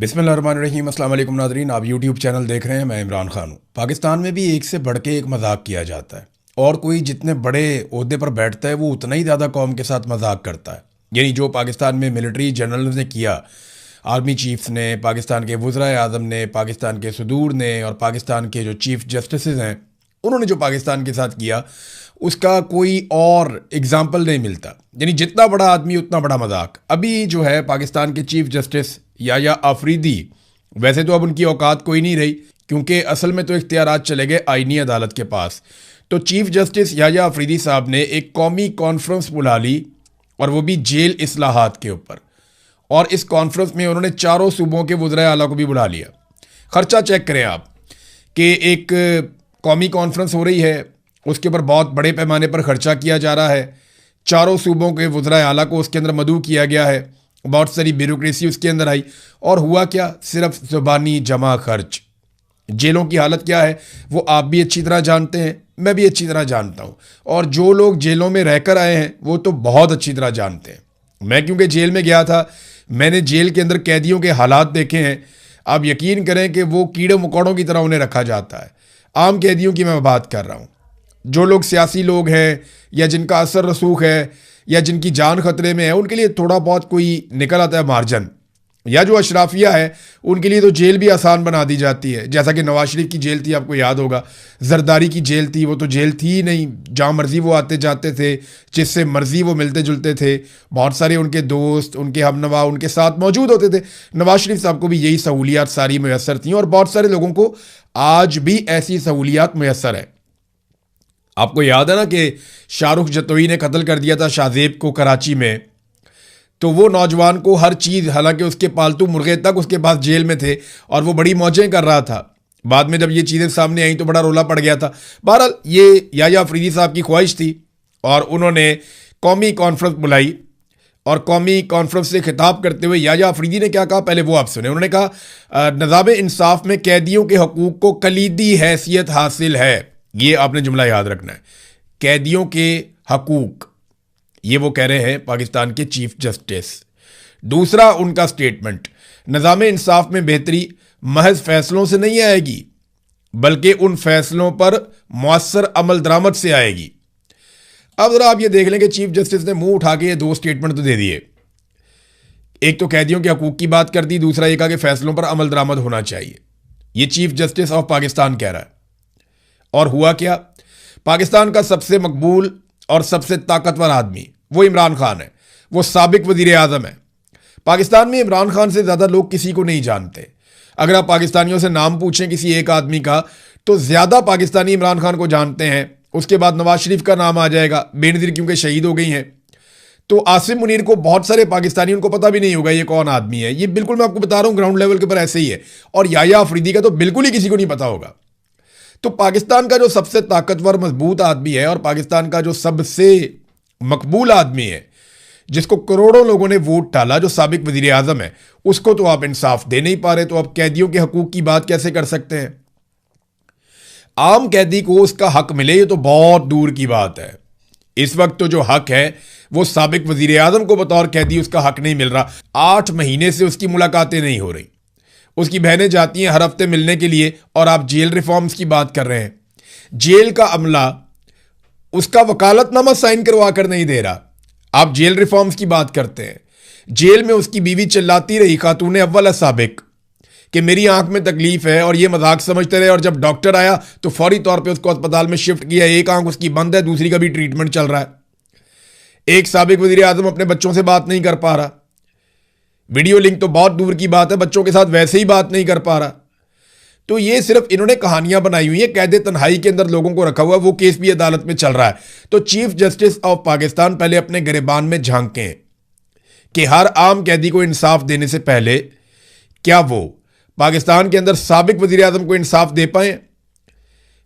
बिस्मिल्लाहिर्रहमानिर्रहीम। अस्सलाम वालेकुम नाज़रीन, आप यूट्यूब चैनल देख रहे हैं। मैं इमरान खान हूँ। पाकिस्तान में भी एक से बढ़ के एक मजाक किया जाता है और कोई जितने बड़े ओहदे पर बैठता है वो उतना ही ज़्यादा कौम के साथ मजाक करता है। यानी जो पाकिस्तान में मिलिट्री जनरल ने किया, आर्मी चीफ्स ने, पाकिस्तान के वज़राए आज़म ने, पाकिस्तान के सदूर ने और पाकिस्तान के जो चीफ जस्टिस हैं उन्होंने जो पाकिस्तान के साथ किया उसका कोई और एग्जाम्पल नहीं मिलता। यानी जितना बड़ा आदमी उतना बड़ा मजाक। अभी जो है पाकिस्तान के चीफ जस्टिस याया आफरीदी, वैसे तो अब उनकी औकात कोई नहीं रही क्योंकि असल में तो इख्तियारात चले गए आईनी अदालत के पास। तो चीफ जस्टिस याया आफरीदी साहब ने एक कौमी कॉन्फ्रेंस बुला ली और वो भी जेल इस्लाहात के ऊपर। और इस कॉन्फ्रेंस में उन्होंने चारों सूबों के वज़राए आला को भी बुला लिया। खर्चा चेक करें आप कि एक कौमी कॉन्फ्रेंस हो रही है, उसके ऊपर बहुत बड़े पैमाने पर खर्चा किया जा रहा है। चारों सूबों के वज़राए आला को उसके अंदर मदऊ किया गया है, बहुत सारी ब्यूरोक्रेसी उसके अंदर आई और हुआ क्या, सिर्फ ज़ुबानी जमा खर्च। जेलों की हालत क्या है वो आप भी अच्छी तरह जानते हैं, मैं भी अच्छी तरह जानता हूँ और जो लोग जेलों में रहकर आए हैं वो तो बहुत अच्छी तरह जानते हैं। मैं क्योंकि जेल में गया था, मैंने जेल के अंदर कैदियों के हालात देखे हैं। आप यकीन करें कि वो कीड़े मकोड़ों की तरह उन्हें रखा जाता है। आम कैदियों की मैं बात कर रहा हूँ, जो लोग सियासी लोग हैं या जिनका असर रसूख है या जिनकी जान खतरे में है, उनके लिए थोड़ा बहुत कोई निकल आता है मार्जिन, या जो अशराफिया है उनके लिए तो जेल भी आसान बना दी जाती है। जैसा कि नवाज शरीफ की जेल थी, आपको याद होगा, जरदारी की जेल थी, वो तो जेल थी ही नहीं, जहाँ मर्जी वो आते जाते थे, जिससे मर्जी वो मिलते जुलते थे। बहुत सारे उनके दोस्त, उनके हमनवा उनके साथ मौजूद होते थे। नवाज शरीफ साहब को भी यही सहूलियात सारी मैसर थी और बहुत सारे लोगों को आज भी ऐसी सहूलियात मैसर है। आपको याद है ना कि शाहरुख जतोई ने कत्ल कर दिया था शाहजेब को कराची में, तो वो नौजवान को हर चीज़, हालांकि उसके पालतू मुर्गे तक उसके पास जेल में थे और वो बड़ी मौजें कर रहा था। बाद में जब ये चीज़ें सामने आई तो बड़ा रोला पड़ गया था। बहरहाल ये याया अफरीदी साहब की ख्वाहिश थी और उन्होंने कौमी कॉन्फ्रेंस बुलाई और कौमी कॉन्फ्रेंस से खिताब करते हुए याया अफरीदी ने क्या कहा, पहले वो आप सुने। उन्होंने कहा निज़ाम इंसाफ में कैदियों के हकूक़ को कलीदी हैसियत हासिल है। ये आपने जुमला याद रखना है, कैदियों के हकूक़, ये वो कह रहे हैं पाकिस्तान के चीफ जस्टिस। दूसरा उनका स्टेटमेंट, निज़ाम इंसाफ में बेहतरी महज फैसलों से नहीं आएगी बल्कि उन फैसलों पर मौसर अमल दरामद से आएगी। अब जरा आप ये देख लें कि चीफ जस्टिस ने मुंह उठा के ये दो स्टेटमेंट तो दे दिए। एक तो कैदियों के हकूक़ की बात कर दी, दूसरा ये कहा कि फैसलों पर अमल दरामद होना चाहिए। ये चीफ जस्टिस ऑफ पाकिस्तान कह रहा है। और हुआ क्या, पाकिस्तान का सबसे मकबूल और सबसे ताकतवर आदमी वो इमरान खान है, वो साबिक वजीर आज़म है। पाकिस्तान में इमरान खान से ज़्यादा लोग किसी को नहीं जानते। अगर आप पाकिस्तानियों से नाम पूछें किसी एक आदमी का तो ज़्यादा पाकिस्तानी इमरान खान को जानते हैं। उसके बाद नवाज शरीफ का नाम आ जाएगा, बेनज़ीर क्योंकि शहीद हो गई हैं। तो आसिम मुनीर को बहुत सारे पाकिस्तानी उनको पता भी नहीं होगा ये कौन आदमी है। ये बिल्कुल मैं आपको बता रहा हूँ ग्राउंड लेवल के ऊपर ऐसे ही है। और याया अफरीदी का तो बिल्कुल ही किसी को नहीं पता होगा। तो पाकिस्तान का जो सबसे ताकतवर मजबूत आदमी है और पाकिस्तान का जो सबसे मकबूल आदमी है, जिसको करोड़ों लोगों ने वोट डाला, जो साबिक वजीर आज़म है, उसको तो आप इंसाफ दे नहीं पा रहे। तो आप कैदियों के हकूक़ की बात कैसे कर सकते हैं? आम कैदी को उसका हक मिले ये तो बहुत दूर की बात है। इस वक्त तो जो हक है वो साबिक वजीर आज़म को बतौर कैदी उसका हक नहीं मिल रहा। 8 महीने से उसकी मुलाकातें नहीं हो रही। उसकी बहनें जाती हैं हर हफ्ते मिलने के लिए और आप जेल रिफॉर्म्स की बात कर रहे हैं। जेल का अमला उसका वकालतनामा साइन करवा कर नहीं दे रहा, आप जेल रिफॉर्म्स की बात करते हैं। जेल में उसकी बीवी चिल्लाती रही, खातून अव्वल साबिक, कि मेरी आंख में तकलीफ है और ये मजाक समझते रहे। और जब डॉक्टर आया तो फौरी तौर पे उसको अस्पताल में शिफ्ट किया। एक आंख उसकी बंद है, दूसरी का भी ट्रीटमेंट चल रहा है। एक साबिक वजीर आजम अपने बच्चों से बात नहीं कर पा रहा। वीडियो लिंक तो बहुत दूर की बात है, बच्चों के साथ वैसे ही बात नहीं कर पा रहा। तो ये सिर्फ इन्होंने कहानियां बनाई हुई है, कैदे तन्हाई के अंदर लोगों को रखा हुआ, वो केस भी अदालत में चल रहा है। तो चीफ जस्टिस ऑफ पाकिस्तान पहले अपने गिरेबान में झांकें कि हर आम कैदी को इंसाफ देने से पहले क्या वो पाकिस्तान के अंदर साबिक वजीर आजम को इंसाफ दे पाए।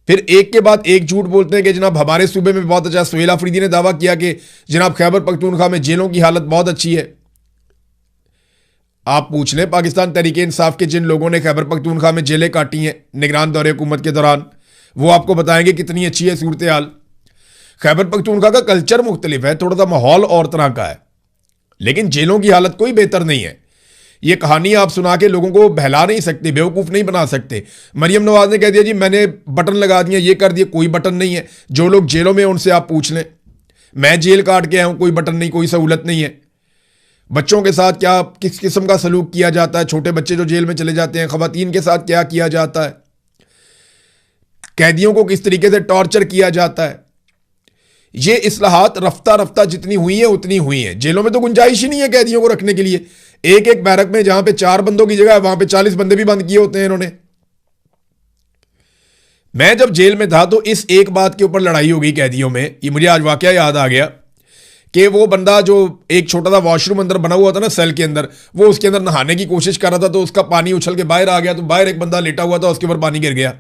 फिर एक के बाद एक झूठ बोलते हैं कि जनाब हमारे सूबे में बहुत अच्छा। सुहेल अफरीदी ने दावा किया कि जनाब खैबर पख्तूनख्वा में जेलों की हालत बहुत अच्छी है। आप पूछ लें पाकिस्तान तहरीक इंसाफ के जिन लोगों ने खैबर पख्तूनख्वा में जेलें काटी हैं निगरान दौरे हुकूमत के दौरान, वो आपको बताएंगे कितनी अच्छी है सूरत हाल। खैबर पख्तूनख्वा का कल्चर मुख्तलिफ है, थोड़ा सा माहौल और तरह का है, लेकिन जेलों की हालत कोई बेहतर नहीं है। ये कहानी आप सुना के लोगों को बहला नहीं सकते, बेवकूफ़ नहीं बना सकते। मरियम नवाज ने कह दिया जी मैंने बटन लगा दिया, ये कर दिया, कोई बटन नहीं है। जो लोग जेलों में उनसे आप पूछ लें, मैं जेल काट के आया हूं, कोई बटन नहीं, कोई सहूलत नहीं है। बच्चों के साथ क्या किस किस्म का सलूक किया जाता है, छोटे बच्चे जो जेल में चले जाते हैं, खवातीन के साथ क्या किया जाता है, कैदियों को किस तरीके से टॉर्चर किया जाता है। ये इस्लाहात रफ्ता रफ्ता जितनी हुई है उतनी हुई है। जेलों में तो गुंजाइश ही नहीं है कैदियों को रखने के लिए। एक एक बैरक में जहां पे 4 बंदों की जगह है वहां पे 40 बंदे भी बंद किए होते हैं इन्होंने। मैं जब जेल में था तो इस एक बात के ऊपर लड़ाई हो गई कैदियों में। ये मुझे आज वाकया याद आ गया कि वो बंदा जो एक छोटा सा वॉशरूम अंदर बना हुआ था ना सेल के अंदर, वो उसके अंदर नहाने की कोशिश कर रहा था तो उसका पानी उछल के बाहर आ गया, तो बाहर एक बंदा लेटा हुआ था, उसके ऊपर पानी गिर गया।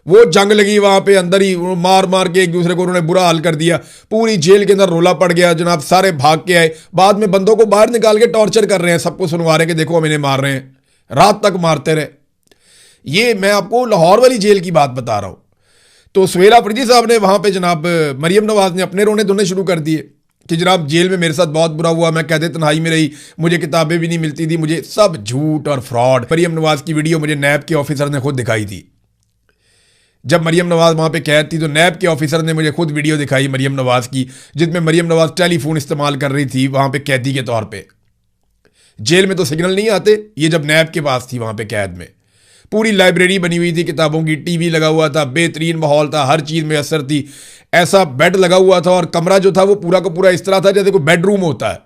वो जंग लगी वहां पे, अंदर ही मार मार के एक दूसरे को उन्होंने बुरा हाल कर दिया। पूरी जेल के अंदर रोला पड़ गया जनाब, सारे भाग के आए। बाद में बंदों को बाहर निकाल के टॉर्चर कर रहे हैं, सबको सुनवा रहे हैं कि देखो हम इन्हें मार रहे हैं, रात तक मारते रहे। ये मैं आपको लाहौर वाली जेल की बात बता रहा हूं। तो सुहेल अफरीदी साहब ने वहां पे जनाब मरियम नवाज ने अपने रोने धोने शुरू कर दिए कि जनाब जेल में मेरे साथ बहुत बुरा हुआ, मैं कैद तन्हाई में रही, मुझे किताबें भी नहीं मिलती थी, मुझे सब झूठ और फ्रॉड। मरियम नवाज की वीडियो मुझे नैब के ऑफिसर ने खुद दिखाई थी। जब मरियम नवाज वहां पे कैद थी तो नैब के ऑफिसर ने मुझे खुद वीडियो दिखाई मरियम नवाज की, जिसमें मरियम नवाज टेलीफोन इस्तेमाल कर रही थी वहां पे कैदी के तौर पे। जेल में तो सिग्नल नहीं आते, ये जब नैब के पास थी वहां पे कैद में। पूरी लाइब्रेरी बनी हुई थी किताबों की, टीवी लगा हुआ था, बेहतरीन माहौल था, हर चीज में असर थी। ऐसा बेड लगा हुआ था और कमरा जो था वो पूरा का पूरा इस तरह था जैसे कोई बेडरूम होता है।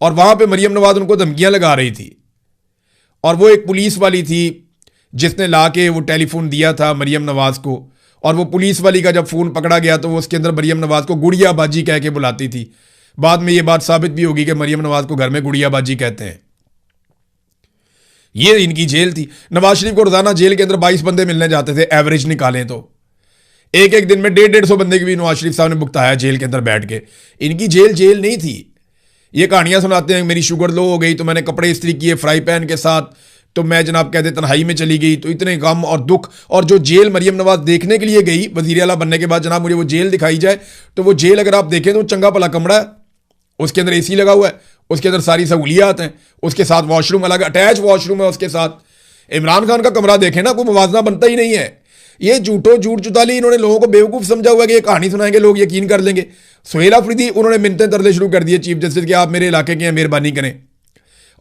और वहां पे मरियम नवाज उनको धमकियां लगा रही थी। और वो एक पुलिस वाली थी जिसने ला के वो टेलीफोन दिया था मरियम नवाज को। और वो पुलिस वाली का जब फोन पकड़ा गया तो वो उसके अंदर मरियम नवाज को गुड़िया बाजी कह के बुलाती थी। बाद में ये बात साबित भी होगी कि मरियम नवाज को घर में गुड़िया बाजी कहते हैं। ये इनकी जेल थी। नवाज शरीफ को रोजाना जेल के अंदर 22 बंदे मिलने जाते थे, एवरेज निकालें तो एक एक दिन में 150-150 बंदे की भी नवाज शरीफ साहब ने भुगताया जेल के अंदर बैठ के। इनकी जेल नहीं थी। ये कहानियां सुनाते हैं मेरी शुगर लो हो गई तो मैंने कपड़े इस्त्री किए फ्राई पैन के साथ, तो मैं जनाब कहते तन्हाई में चली गई, तो इतने गम और दुख। और जो जेल मरियम नवाज देखने के लिए गई वजीर आला बनने के बाद, जनाब मुझे वो जेल दिखाई जाए तो वो जेल अगर आप देखें तो चंगा भला कमरा है, उसके अंदर एसी लगा हुआ है, उसके अंदर सारी सहूलियात हैं, उसके साथ वॉशरूम अलग अटैच वॉशरूम है उसके साथ। इमरान खान का कमरा देखें ना, कोई मुवाजना बनता ही नहीं है। ये झूठ चुताली इन्होंने लोगों को बेवकूफ समझा हुआ कि ये कहानी सुनाएंगे लोग यकीन कर लेंगे। सुहेल अफरीदी उन्होंने मिन्नतें तरले शुरू कर दिए चीफ जस्टिस के, आप मेरे इलाके के हैं, मेहरबानी करें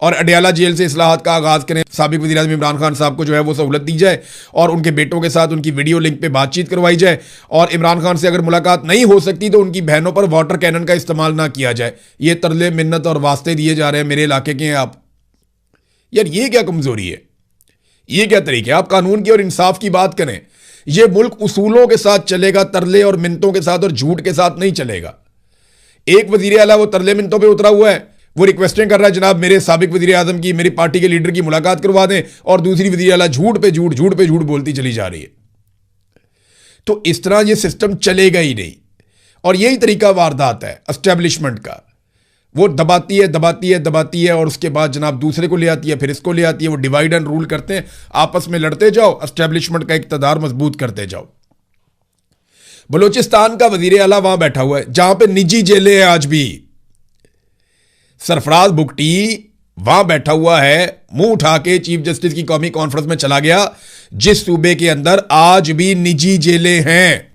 और अडयाला जेल से इस्लाहात का आगाज करें। साबिक वज़ीर आज़म इमरान खान साहब को जो है वो सहूलत दी जाए और उनके बेटों के साथ उनकी वीडियो लिंक पे बातचीत करवाई जाए। और इमरान खान से अगर मुलाकात नहीं हो सकती तो उनकी बहनों पर वाटर कैनन का इस्तेमाल ना किया जाए। ये तरले मिन्नत और वास्ते दिए जा रहे हैं, मेरे इलाके के हैं आप। यार ये क्या कमजोरी है, ये क्या तरीके? आप कानून की और इंसाफ की बात करें। ये मुल्क उसूलों के साथ चलेगा, तरले और मिन्नतों के साथ और झूठ के साथ नहीं चलेगा। एक वजीर आला वो तरले मिन्नतों पे उतरा हुआ है, वो रिक्वेस्टें कर रहा है जनाब मेरे साबिक वजीर आजम की, मेरी पार्टी के लीडर की मुलाकात करवा दें, और दूसरी वजीर आला झूठ पे झूठ बोलती चली जा रही है। तो इस तरह ये सिस्टम चलेगा ही नहीं। और यही तरीका वारदात है एस्टेब्लिशमेंट का। वो दबाती है और उसके बाद जनाब दूसरे को ले आती है, फिर इसको ले आती है। वो डिवाइड एंड रूल करते हैं, आपस में लड़ते जाओ, एस्टेब्लिशमेंट का इक़्तिदार मजबूत करते जाओ। बलूचिस्तान का वजीर आला वहां बैठा हुआ है जहां पे निजी जेलें हैं आज भी। सरफराज बुगटी वहां बैठा हुआ है, मुंह उठा के चीफ जस्टिस की कौमी कॉन्फ्रेंस में चला गया, जिस सूबे के अंदर आज भी निजी जेलें हैं।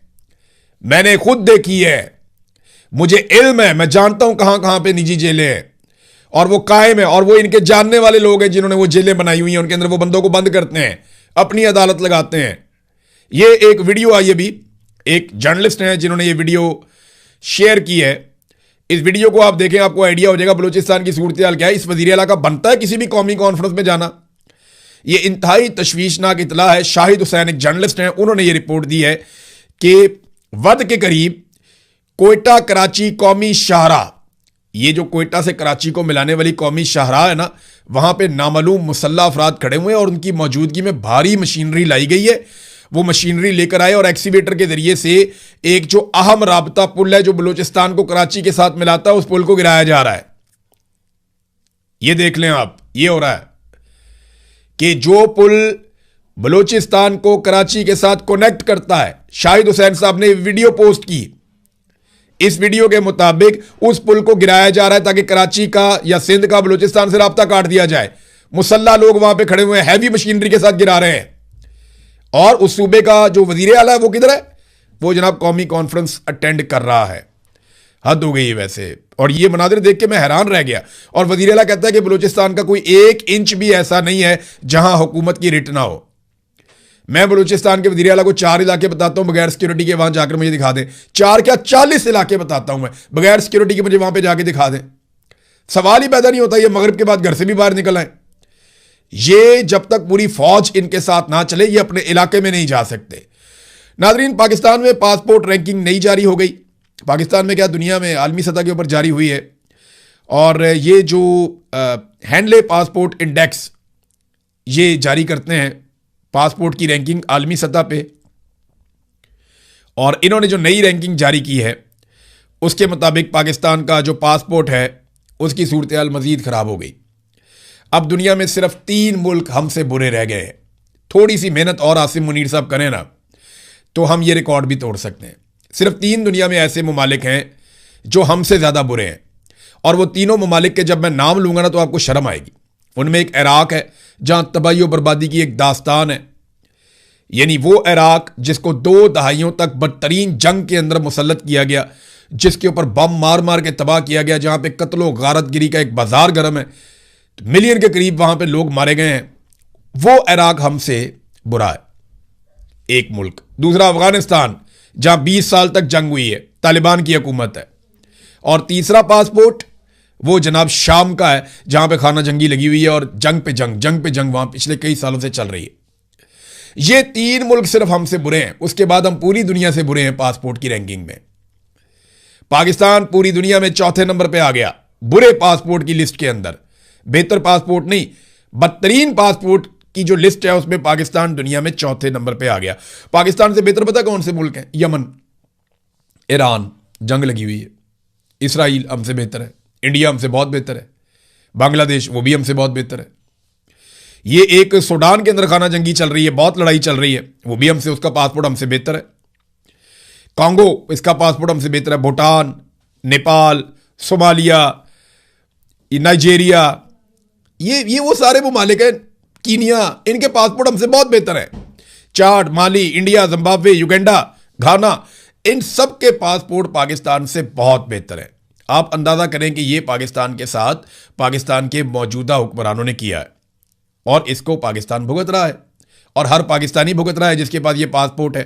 मैंने खुद देखी है, मुझे इल्म है, मैं जानता हूं कहां कहां पे निजी जेलें हैं और वो कायम है। और वो इनके जानने वाले लोग हैं जिन्होंने वो जेलें बनाई हुई हैं, उनके अंदर वो बंदों को बंद करते हैं, अपनी अदालत लगाते हैं। ये एक वीडियो आई अभी, एक जर्नलिस्ट है जिन्होंने ये वीडियो शेयर की है। इस वीडियो को आप देखें, आपको आइडिया हो जाएगा बलूचिस्तान की सूरत हाल क्या है। इस वजीर आला का बनता है किसी भी कौमी कॉन्फ्रेंस में जाना? ये इंतहाई तशवीशनाक इतला है। शाहिद हुसैन एक जर्नलिस्ट हैं, उन्होंने ये रिपोर्ट दी है कि वद के करीब कोयटा कराची कौमी शाहराह, ये जो कोयटा से कराची को मिलाने वाली कौमी शाहराह है ना, वहां पे नामालूम मुसल्ला अफराद खड़े हुए हैं और उनकी मौजूदगी में भारी मशीनरी लाई गई है। वो मशीनरी लेकर आए और एक्सीवेटर के जरिए से एक जो अहम राबता पुल है जो बलूचिस्तान को कराची के साथ मिलाता है, उस पुल को गिराया जा रहा है। ये देख लें आप, ये हो रहा है कि जो पुल बलूचिस्तान को कराची के साथ कनेक्ट करता है, शाहिद हुसैन साहब ने वीडियो पोस्ट की, इस वीडियो के मुताबिक उस पुल को गिराया जा रहा है ताकि कराची का या सिंध का बलूचिस्तान से राब्ता काट दिया जाए। मुसल्ला लोग वहां पे खड़े हुए हैं, हैवी मशीनरी के साथ गिरा रहे हैं। और उस सूबे का जो वजीर आला है वो किधर है? वो जनाब कौमी कॉन्फ्रेंस अटेंड कर रहा है। हद हो गई वैसे। और ये मनाजिर देख के मैं हैरान रह गया। और वजीर आला कहता है कि बलूचिस्तान का कोई 1 इंच भी ऐसा नहीं है जहां हुकूमत की रिट ना हो। मैं बलूचिस्तान के वजीर आला को 4 इलाके बताता हूं बगैर सिक्योरिटी के, वहां जाकर मुझे दिखा दें। 4 क्या 40 इलाके बताता हूं मैं बगैर सिक्योरिटी के, मुझे वहां पे जाके दिखा दें। सवाल ही पैदा नहीं होता ये मगरिब के बाद घर से भी बाहर निकल आए। ये जब तक पूरी फौज इनके साथ ना चले ये अपने इलाके में नहीं जा सकते। नाजरीन, पाकिस्तान में पासपोर्ट रैंकिंग नई जारी हो गई। पाकिस्तान में क्या दुनिया में आलमी सतह के ऊपर जारी हुई है। और ये जो हैंडले पासपोर्ट इंडेक्स ये जारी करते हैं पासपोर्ट की रैंकिंग आलमी सतह पे, और इन्होंने जो नई रैंकिंग जारी की है उसके मुताबिक पाकिस्तान का जो पासपोर्ट है उसकी सूरत हाल मजीद खराब हो गई। अब दुनिया में सिर्फ 3 मुल्क हमसे बुरे रह गए हैं। थोड़ी सी मेहनत और आसिम मुनीर साहब करें ना तो हम ये रिकॉर्ड भी तोड़ सकते हैं। सिर्फ 3 दुनिया में ऐसे ममालिक हैं जो हमसे ज़्यादा बुरे हैं। और वो तीनों ममालिक के जब मैं नाम लूंगा ना तो आपको शर्म आएगी। उनमें एक इराक है जहां तबाही और बर्बादी की एक दास्तान है, यानी वो इराक जिसको 2 दहाइयों तक बदतरीन जंग के अंदर मुसल्लत किया गया, जिसके ऊपर बम मार मार के तबाह किया गया, जहां पे कत्लो गारतगिरी का एक बाजार गर्म है, मिलियन के करीब वहां पे लोग मारे गए हैं। वो इराक हमसे बुरा है, एक मुल्क। दूसरा अफगानिस्तान जहां 20 साल तक जंग हुई है, तालिबान की हुकूमत है। और तीसरा पासपोर्ट वो जनाब शाम का है जहां पे खाना जंगी लगी हुई है और जंग पे जंग वहां पिछले कई सालों से चल रही है। ये 3 मुल्क सिर्फ हमसे बुरे हैं। उसके बाद हम पूरी दुनिया से बुरे हैं पासपोर्ट की रैंकिंग में। पाकिस्तान पूरी दुनिया में 4थे नंबर पे आ गया बुरे पासपोर्ट की लिस्ट के अंदर। बेहतर पासपोर्ट नहीं, बदतरीन पासपोर्ट की जो लिस्ट है उसमें पाकिस्तान दुनिया में 4थे नंबर पे आ गया। पाकिस्तान से बेहतर पता कौन से मुल्क हैं? यमन, ईरान, जंग लगी हुई है। इसराइल हमसे बेहतर है। इंडिया हमसे बहुत बेहतर है। बांग्लादेश वो भी हमसे बहुत बेहतर है। ये एक सूडान के अंदर खाना जंगी चल रही है, बहुत लड़ाई चल रही है, वो भी हमसे, उसका पासपोर्ट हमसे बेहतर है। कांगो, इसका पासपोर्ट हमसे बेहतर है। भूटान, नेपाल, सोमालिया, नाइजेरिया, ये वो सारे ममालिक हैं। कीनिया, इनके पासपोर्ट हमसे बहुत बेहतर है। चाड, माली, इंडिया, जिम्बाब्वे, युगांडा, घाना, इन सब के पासपोर्ट पाकिस्तान से बहुत बेहतर है। आप अंदाजा करें कि ये पाकिस्तान के साथ पाकिस्तान के मौजूदा हुक्मरानों ने किया है और इसको पाकिस्तान भुगत रहा है। और हर पाकिस्तानी भुगत रहा है जिसके पास ये पासपोर्ट है,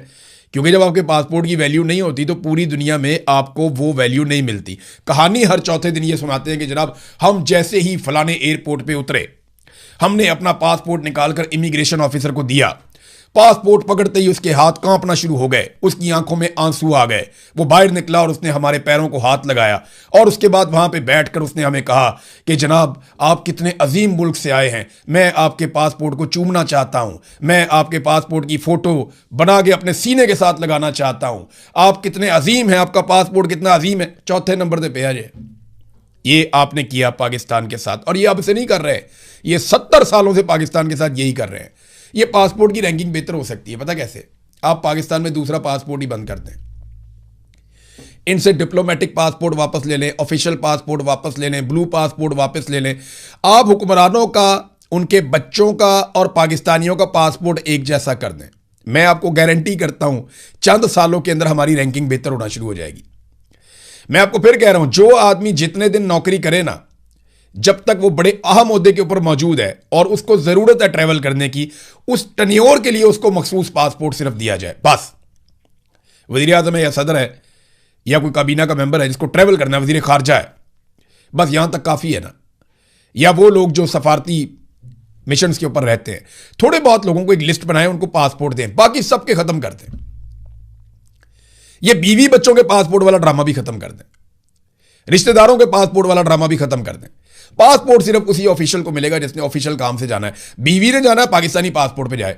क्योंकि जब आपके पासपोर्ट की वैल्यू नहीं होती तो पूरी दुनिया में आपको वो वैल्यू नहीं मिलती। कहानी हर चौथे दिन ये सुनाते हैं कि जनाब हम जैसे ही फलाने एयरपोर्ट पे उतरे, हमने अपना पासपोर्ट निकालकर इमिग्रेशन ऑफिसर को दिया। पासपोर्ट पकड़ते ही उसके हाथ कांपना शुरू हो गए, उसकी आंखों में आंसू आ गए। वो बाहर निकला और उसने हमारे पैरों को हाथ लगाया और उसके बाद वहां पे बैठकर उसने हमें कहा कि जनाब आप कितने अजीम मुल्क से आए हैं, मैं आपके पासपोर्ट को चूमना चाहता हूं, मैं आपके पासपोर्ट की फोटो बना के अपने सीने के साथ लगाना चाहता हूं। आप कितने अजीम हैं, आपका पासपोर्ट कितना अजीम है। 4थे नंबर पे आ जाए। ये आपने किया पाकिस्तान के साथ, और ये अब से नहीं कर रहे, ये 70 सालों से पाकिस्तान के साथ यही कर रहे हैं। ये पासपोर्ट की रैंकिंग बेहतर हो सकती है, पता कैसे? आप पाकिस्तान में दूसरा पासपोर्ट ही बंद कर दें, इनसे डिप्लोमेटिक पासपोर्ट वापस ले लें, ऑफिशियल पासपोर्ट वापस ले लें, ब्लू पासपोर्ट वापस ले लें। आप हुक्मरानों का, उनके बच्चों का और पाकिस्तानियों का पासपोर्ट एक जैसा कर दें। मैं आपको गारंटी करता हूं चंद सालों के अंदर हमारी रैंकिंग बेहतर होना शुरू हो जाएगी। मैं आपको फिर कह रहा हूं, जो आदमी जितने दिन नौकरी करे ना, जब तक वो बड़े अहम ओहदे के ऊपर मौजूद है और उसको जरूरत है ट्रैवल करने की, उस टन्योर के लिए उसको मखसूस पासपोर्ट सिर्फ दिया जाए बस। वजीर आजम है या सदर है या कोई काबीना का मेंबर है जिसको ट्रैवल करना है, वजीर खारजा है, बस यहां तक काफी है ना। या वो लोग जो सफारती मिशन के ऊपर रहते हैं, थोड़े बहुत लोगों को एक लिस्ट बनाए, उनको पासपोर्ट दें, बाकी सबके खत्म कर दें। ये बीवी बच्चों के पासपोर्ट वाला ड्रामा भी खत्म कर दें, रिश्तेदारों के पासपोर्ट वाला ड्रामा भी खत्म कर दें। पासपोर्ट सिर्फ उसी ऑफिशियल को मिलेगा जिसने ऑफिशियल काम से जाना है। बीवी ने जाना है पाकिस्तानी पासपोर्ट पे जाए,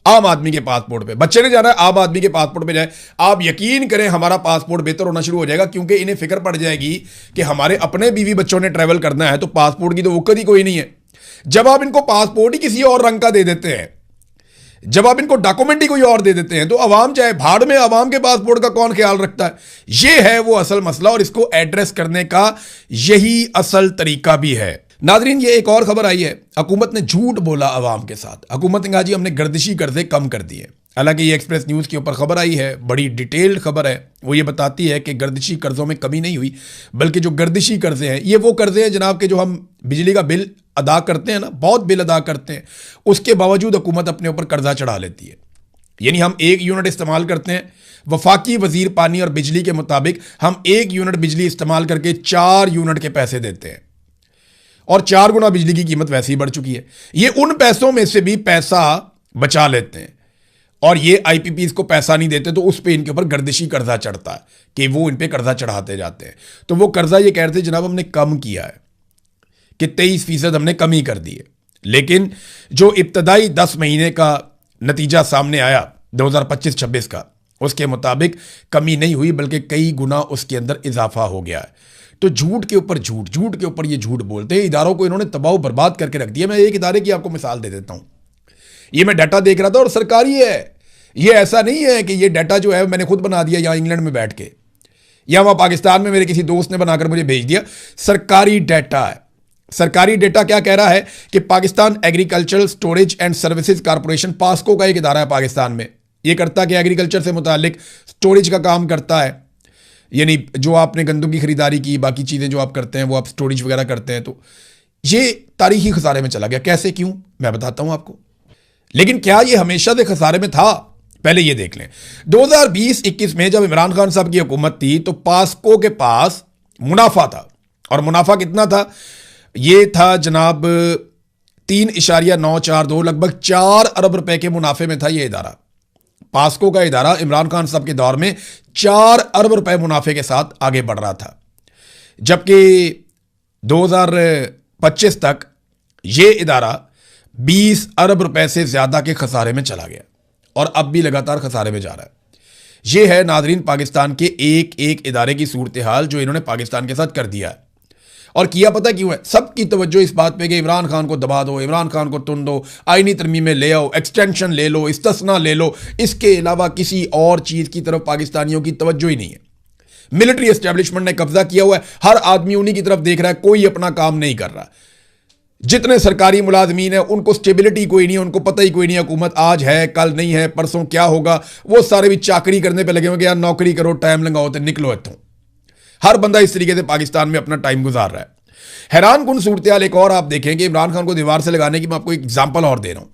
आम आदमी के पासपोर्ट पे। बच्चे ने जाना है आम आदमी के पासपोर्ट पे जाए। आप यकीन करें हमारा पासपोर्ट बेहतर होना शुरू हो जाएगा, क्योंकि इन्हें फिक्र पड़ जाएगी कि हमारे अपने बीवी बच्चों ने ट्रैवल करना है तो पासपोर्ट की तो वक़्त ही कोई नहीं है। जब आप इनको पासपोर्ट ही किसी और रंग का दे देते हैं, जब आप इनको डॉक्यूमेंट ही कोई और दे देते हैं तो अवाम चाहे भाड़ में, अवाम के पासपोर्ट का कौन ख्याल रखता है? ये है वो असल मसला और इसको एड्रेस करने का यही असल तरीका भी है। नादरीन, ये एक और खबर आई है, हुकूमत ने झूठ बोला अवाम के साथ। हुकूमत ने कहा जी हमने गर्दिशी कर्जे कम कर दिए। हालांकि ये एक्सप्रेस न्यूज़ के ऊपर खबर आई है, बड़ी डिटेल्ड खबर है। वो ये बताती है कि गर्दिशी कर्जों में कमी नहीं हुई, बल्कि जो गर्दिशी कर्जे हैं ये वो कर्जे हैं जनाब के जो हम बिजली का बिल अदा करते हैं ना, बहुत बिल अदा करते हैं, उसके बावजूद हुकूमत अपने ऊपर कर्जा चढ़ा लेती है। यानी हम 1 यूनिट इस्तेमाल करते हैं, वफाकी वजीर पानी और बिजली के मुताबिक हम 1 यूनिट बिजली इस्तेमाल करके 4 यूनिट के पैसे देते हैं और 4 गुना बिजली की कीमत वैसे ही बढ़ चुकी है। ये उन पैसों में से भी पैसा बचा लेते हैं और ये आईपीपीज को पैसा नहीं देते, तो उस पे इनके ऊपर गर्दिशी कर्जा चढ़ता है कि वो इन पे कर्जा चढ़ाते जाते हैं। तो वो कर्जा ये कह रहे थे जनाब हमने कम किया है कि 23% हमने कमी कर दी है, लेकिन जो इब्तदाई 10 महीने का नतीजा सामने आया 2025-26 का, उसके मुताबिक कमी नहीं हुई बल्कि कई गुना उसके अंदर इजाफा हो गया है। तो झूठ के ऊपर झूठ, झूठ के ऊपर ये झूठ बोलते हैं। इदारों को इन्होंने तबाह बर्बाद करके रख दिया। मैं एक इदारे की आपको मिसाल दे देता हूं। ये मैं डाटा देख रहा था और सरकारी है, ये ऐसा नहीं है कि ये डाटा जो है मैंने खुद बना दिया यहाँ इंग्लैंड में बैठ के, या वहाँ पाकिस्तान में मेरे किसी दोस्त ने बनाकर मुझे भेज दिया। सरकारी डाटा है। सरकारी डाटा क्या कह रहा है कि Pakistan agricultural storage and services corporation, POCSO का एक इदारा है पाकिस्तान में, ये करता कि एग्रीकल्चर से मुतालिक स्टोरेज का काम करता है। यानी जो आपने गंदम की खरीदारी की, बाकी चीज़ें जो आप करते हैं वो आप स्टोरेज वगैरह करते हैं। तो ये तारीखी खसारे में चला गया। कैसे, क्यों, मैं बताता हूं आपको। लेकिन क्या ये हमेशा से खसारे में था? पहले ये देख लें, 2020-21 में जब इमरान खान साहब की हुकूमत थी तो पास्को के पास मुनाफा था, और मुनाफा कितना था? ये था जनाब 3.942, लगभग 4 अरब रुपए के मुनाफे में था ये इदारा। पास्को का इदारा इमरान खान साहब के दौर में 4 अरब रुपए मुनाफे के साथ आगे बढ़ रहा था, जबकि 2025 तक ये इदारा 20 अरब रुपए से ज्यादा के खसारे में चला गया और अब भी लगातार खसारे में जा रहा है। ये है नाजरीन पाकिस्तान के एक एक इदारे की सूरत हाल जो इन्होंने पाकिस्तान के साथ कर दिया है। और किया पता क्यों है? सबकी तवज्जो इस बात पे कि इमरान खान को दबा दो, इमरान खान को तुन दो, आईनी तरमीमें ले आओ, एक्सटेंशन ले लो, इस्तिस्ना ले लो। इसके अलावा किसी और चीज़ की तरफ पाकिस्तानियों की तवज्जो ही नहीं है। मिलिट्री एस्टेब्लिशमेंट ने कब्जा किया हुआ है, हर आदमी उन्हीं की तरफ देख रहा है, कोई अपना काम नहीं कर रहा। जितने सरकारी मुलाजमीन है उनको स्टेबिलिटी कोई नहीं है, उनको पता ही कोई नहीं हुकूमत आज है कल नहीं है, परसों क्या होगा। वो सारे भी चाकरी करने पे लगे हुए कि यार नौकरी करो, टाइम लगाओ तो निकलो इत्थों। हर बंदा इस तरीके से पाकिस्तान में अपना टाइम गुजार रहा है। हैरान कुन सूरत हाल एक और आप देखें कि इमरान खान को दीवार से लगाने की मैं आपको एग्जाम्पल और दे रहा हूं।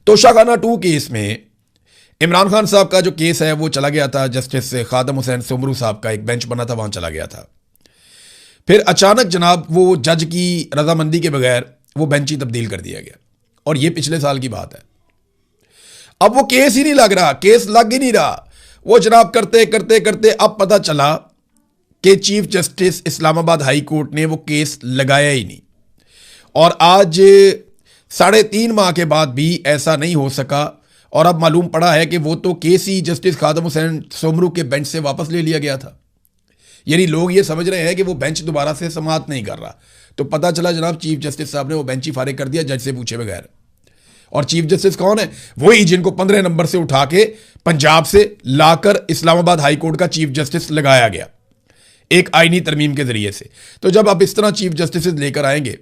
तोशाखाना 2 केस में इमरान खान साहब का जो केस है वो चला गया था, जस्टिस खादम हुसैन सोमरू साहब का एक बेंच बना था, वहां चला गया था। फिर अचानक जनाब वो जज की रजामंदी के बगैर वो बेंच ही तब्दील कर दिया गया, और ये पिछले साल की बात है। अब वो केस ही नहीं लग रहा, केस लग ही नहीं रहा। वो जनाब करते करते करते अब पता चला कि chief justice Islamabad high court ने वो केस लगाया ही नहीं, और आज 3.5 माह के बाद भी ऐसा नहीं हो सका। और अब मालूम पड़ा है कि वो तो केस ही जस्टिस खादम हुसैन सोमरू के बेंच से वापस ले लिया गया था। यानी लोग ये समझ रहे हैं कि वो बेंच दोबारा से समाअत नहीं कर रहा, तो पता चला जनाब चीफ जस्टिस साहब ने वो बेंच ही फारिग कर दिया जज से पूछे बगैर। और चीफ जस्टिस कौन है? वही जिनको 15 नंबर से उठा के पंजाब से लाकर इस्लामाबाद हाई कोर्ट का चीफ जस्टिस लगाया गया एक आईनी तरमीम के जरिए से। तो जब आप इस तरह चीफ जस्टिस लेकर आएंगे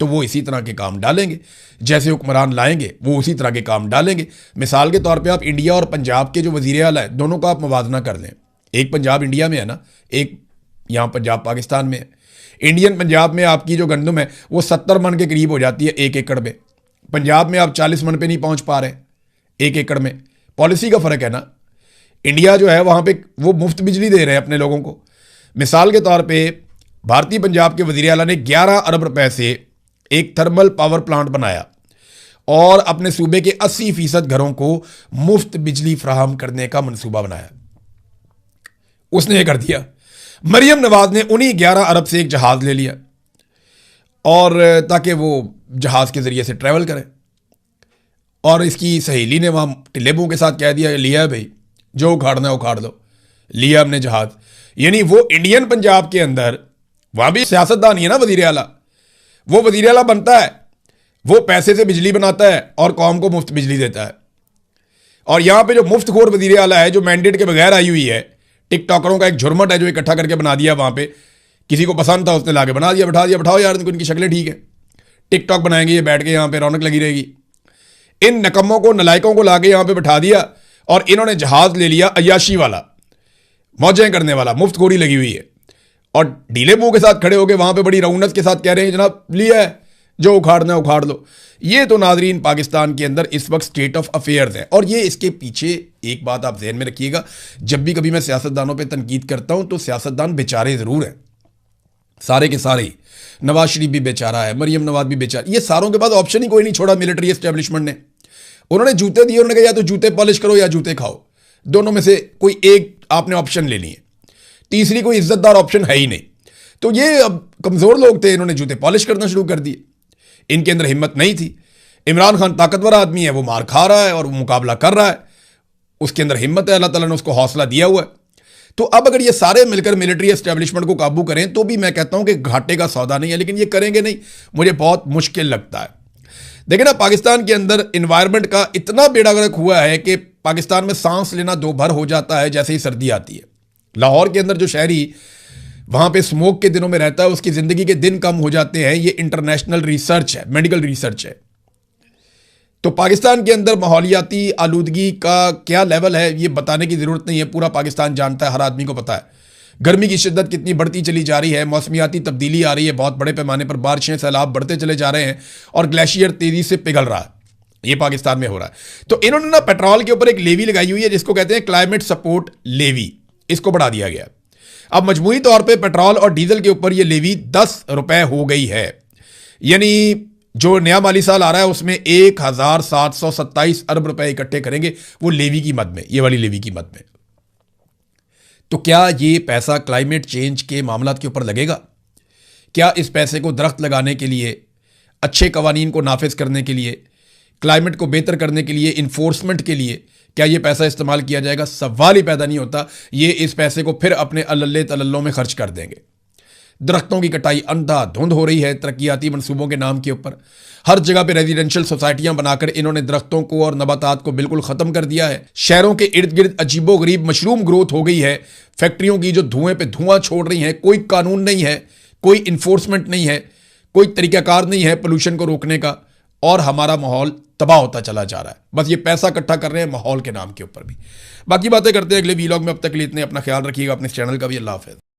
तो वो इसी तरह के काम डालेंगे, जैसे हुक्मरान लाएंगे वो उसी तरह के काम डालेंगे। मिसाल के तौर पे आप इंडिया और पंजाब के जो वजीर आला है दोनों का आप मुवाजना कर लें। एक पंजाब इंडिया में है ना, एक यहाँ पंजाब पाकिस्तान में है। इंडियन पंजाब में आपकी जो गंदम है वो 70 मन के करीब हो जाती है 1 एकड़ में। पंजाब में आप 40 मन पे नहीं पहुँच पा रहे 1 एकड़ में। पॉलिसी का फ़र्क है ना। इंडिया जो है वहाँ पे वो मुफ्त बिजली दे रहे हैं अपने लोगों को। मिसाल के तौर पे भारतीय पंजाब के वज़ीर आला ने 11 अरब रुपए से एक थर्मल पावर प्लांट बनाया और अपने सूबे के 80% घरों को मुफ्त बिजली फराहम करने का मंसूबा बनाया। उसने ये कर दिया। मरियम नवाज ने उन्हीं 11 अरब से एक जहाज़ ले लिया, और ताकि वो जहाज़ के ज़रिए से ट्रैवल करें। और इसकी सहेली ने वहाँ टिल्लेबों के साथ कह दिया, लिया है भाई, जो उखाड़ना है उखाड़ लो, लिया हमने जहाज़। यानी वो इंडियन पंजाब के अंदर वहाँ भी सियासतदान ही है ना वज़ीर आला। वो वज़ीर आला बनता है वो पैसे से बिजली बनाता है और कौम को मुफ्त बिजली देता है। और यहां पे जो मुफ्तखोर वजीर आला है, जो मैंडेट के बगैर आई हुई है, टिकटॉकरों का एक झुरमट है जो इकट्ठा करके बना दिया वहां पे, किसी को पसंद था उसने लाके बना दिया, बैठा दिया, बैठाओ यार इनकी शक्लें ठीक है, टिकटॉक बनाएंगे ये बैठ के, यहां पे रौनक लगी रहेगी। इन नकम्मों को, नलायकों को लाके यहां पे बैठा दिया और इन्होंने जहाज ले लिया अय्याशी वाला, मौजें करने वाला, मुफ्तखोरी लगी हुई है। और ढीले मुंह के साथ खड़े होकर वहां पे बड़ी रौनक के साथ कह रहे हैं जनाब लिया है, जो उखाड़ना है उखाड़ लो। ये तो नाजरीन पाकिस्तान के अंदर इस वक्त स्टेट ऑफ अफेयर्स है। और ये इसके पीछे एक बात आप ज़हन में रखिएगा, जब भी कभी मैं सियासतदानों पे तनकीद करता हूं तो सियासतदान बेचारे ज़रूर हैं, सारे के सारे। नवाज शरीफ भी बेचारा है, मरियम नवाज भी बेचारा, ये सारों के बाद ऑप्शन ही कोई नहीं छोड़ा मिलिट्री एस्टेब्लिशमेंट ने। उन्होंने जूते दिए, उन्होंने कहा या तो जूते पॉलिश करो या जूते खाओ, दोनों में से कोई एक आपने ऑप्शन लेनी है, तीसरी कोई इज्जतदार ऑप्शन है ही नहीं। तो ये अब कमज़ोर लोग थे, इन्होंने जूते पॉलिश करना शुरू कर दिए, इनके अंदर हिम्मत नहीं थी। इमरान खान ताकतवर आदमी है, वो मार खा रहा है और वो मुकाबला कर रहा है, उसके अंदर हिम्मत है, अल्लाह ताला ने उसको हौसला दिया हुआ है। तो अब अगर ये सारे मिलकर मिलिट्री एस्टेब्लिशमेंट को काबू करें तो भी मैं कहता हूं कि घाटे का सौदा नहीं है, लेकिन ये करेंगे नहीं, मुझे बहुत मुश्किल लगता है। देखिए ना, पाकिस्तान के अंदर इन्वायरमेंट का इतना बेड़ा गर्क हुआ है कि पाकिस्तान में सांस लेना दो भर हो जाता है जैसे ही सर्दी आती है। लाहौर के अंदर जो शहरी वहां पे स्मोक के दिनों में रहता है, उसकी जिंदगी के दिन कम हो जाते हैं। ये इंटरनेशनल रिसर्च है, मेडिकल रिसर्च है। तो पाकिस्तान के अंदर माहौलियाती आलूदगी का क्या लेवल है ये बताने की ज़रूरत नहीं है, पूरा पाकिस्तान जानता है, हर आदमी को पता है। गर्मी की शिद्दत कितनी बढ़ती चली जा रही है, मौसमियाती तब्दीली आ रही है बहुत बड़े पैमाने पर, बारिशें, सैलाब बढ़ते चले जा रहे हैं और ग्लेशियर तेज़ी से पिघल रहा है, ये पाकिस्तान में हो रहा है। तो इन्होंने ना पेट्रोल के ऊपर एक लेवी लगाई हुई है जिसको कहते हैं क्लाइमेट सपोर्ट लेवी, इसको बढ़ा दिया गया। अब मजमूई तौर पर पेट्रोल और डीजल के ऊपर यह लेवी 10 रुपए हो गई है, यानी जो नया माली साल आ रहा है उसमें 1727 अरब रुपए इकट्ठे करेंगे वो लेवी की मद में, ये वाली लेवी की मद में। तो क्या ये पैसा क्लाइमेट चेंज के मामलात के ऊपर लगेगा? क्या इस पैसे को दरख्त लगाने के लिए, अच्छे कवानीन को नाफिज करने के लिए, क्लाइमेट को बेहतर करने के लिए, इन्फोर्समेंट के लिए क्या ये पैसा इस्तेमाल किया जाएगा? सवाल ही पैदा नहीं होता। ये इस पैसे को फिर अपने अल्ले तल्लों में खर्च कर देंगे। दरख्तों की कटाई अंधाधुंध हो रही है तरक्याती मंसूबों के नाम के ऊपर। हर जगह पे रेजिडेंशियल सोसाइटियां बनाकर इन्होंने दरख्तों को और नबातात को बिल्कुल ख़त्म कर दिया है। शहरों के इर्द गिर्द अजीबो गरीब मशरूम ग्रोथ हो गई है। फैक्ट्रियों की जो धुएं पे धुआं छोड़ रही हैं, कोई कानून नहीं है, कोई इन्फोर्समेंट नहीं है, कोई तरीक़ाकार नहीं है पोल्यूशन को रोकने का, और हमारा माहौल तबाह होता चला जा रहा है। बस ये पैसा इकट्ठा कर रहे हैं माहौल के नाम के ऊपर भी। बाकी बातें करते हैं अगले वीलॉग में। अब तक के लिए इतने, अपना ख्याल रखिएगा, अपने चैनल का भी। अल्लाह हाफ़िज़।